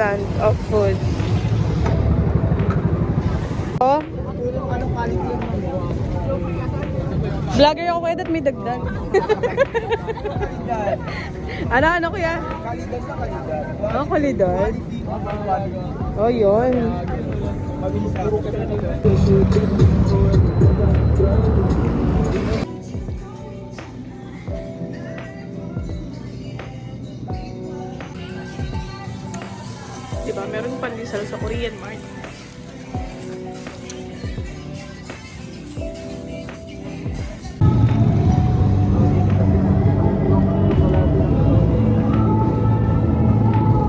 Land of Food. Oh. Vlogger ako kaya at may dagdag. Ano kuya? Kalidad sa kalidad. Oh, kalidad. Oh, yun. Diba, meron pandesal sa Korean Mart.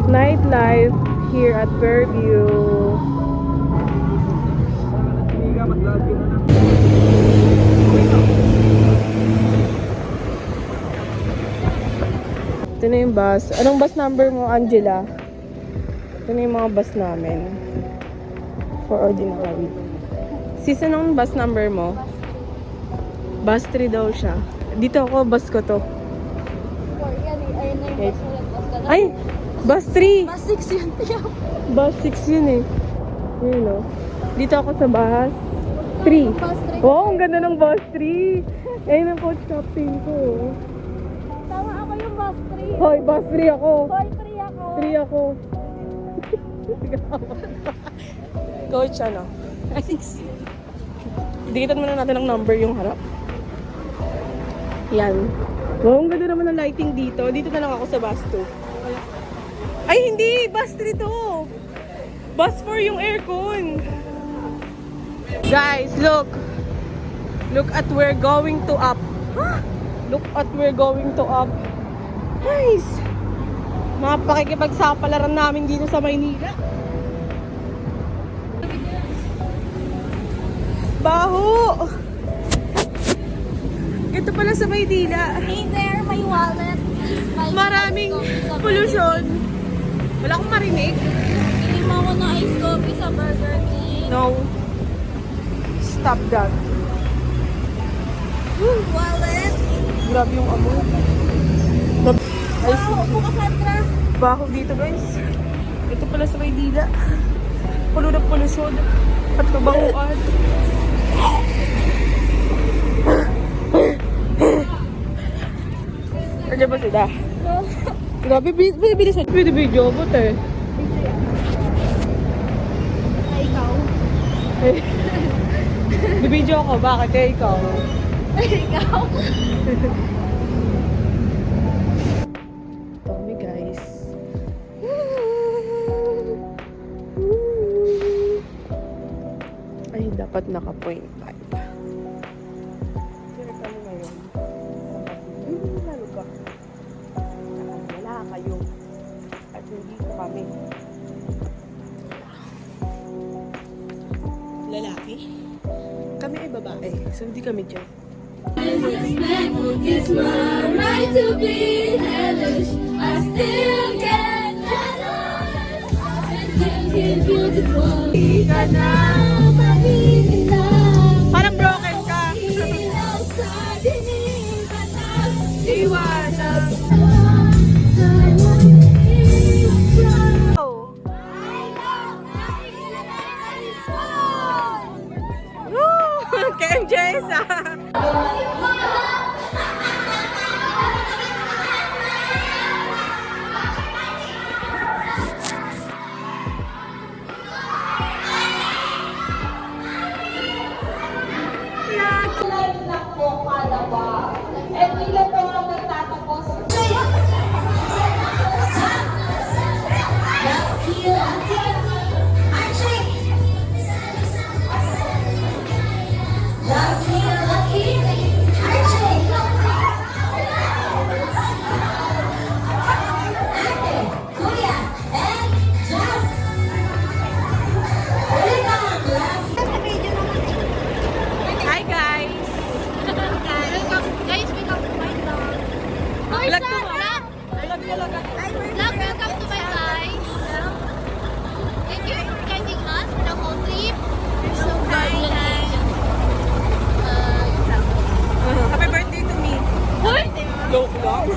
Nightlife here at Fairview. Ito na yung bus. Anong bus number mo, Angela? Ito na yung mga bus namin. For ordinary. Sis, anong bus number mo? Bus 3 daw siya. Dito ako, bus ko to. Ay! Bus 3! Bus 6 yun, tiyo. Bus 6 yun eh. Yun o. Dito ako sa bus 3. Bus 3. Wow, ang ganda ng bus 3. Ayun ang coach captain ko. Tama ako yung bus 3. Hoy, bus 3 ako. Hoy, 3 ako. 3 ako. Coach, ano? 6. Dikitan muna natin ang number yung harap. Yan. Wow, ang ganda naman ng lighting dito. Dito na lang ako sa bus 2. Ay, hindi! Bus 3 to! Bus 4 yung aircon! Guys, look! Look at we're going to up. Look at we're going to up. Nice! Mga pakikipagsapalaran namin dito sa Maynila. Baho! Ito pala sa Maynila. Hey there, my wallet. Please buy Maraming pollution. Wala akong marinig. Hindi mo ako ng ice coffee sa Burger King. No. Stop that. Wallet. Grabe yung amoy. Ay, Wow, upo ka, Sandra. baho dito guys. Ito pala sa Maynila. Pulo ng polusyon at kabanguan. Nandiyan ba sila? Grabe, bilis at pwede video mo eh. Ay, ikaw. Bibidyo ako, bakit eh ikaw? Ay, ikaw. Tommy guys. Ay, dapat naka-point 5. Sir, kami ngayon. Lalo ka. Wala kayo. At hindi ko kami. Lalaki? Kami ay babae. So, hindi kami dyan. It's my right to be hellish. I still get jealous. And still feel beautiful. Parang broken ka. Oh. Woo! KMJS ah. Hi guys! Guys, we come to my vlog. Vlog to mo? Vlog talaga. Vlog, welcome to my guys. Thank you for guiding us for the whole trip. You're so kind. Happy birthday to me. What? Joke lang.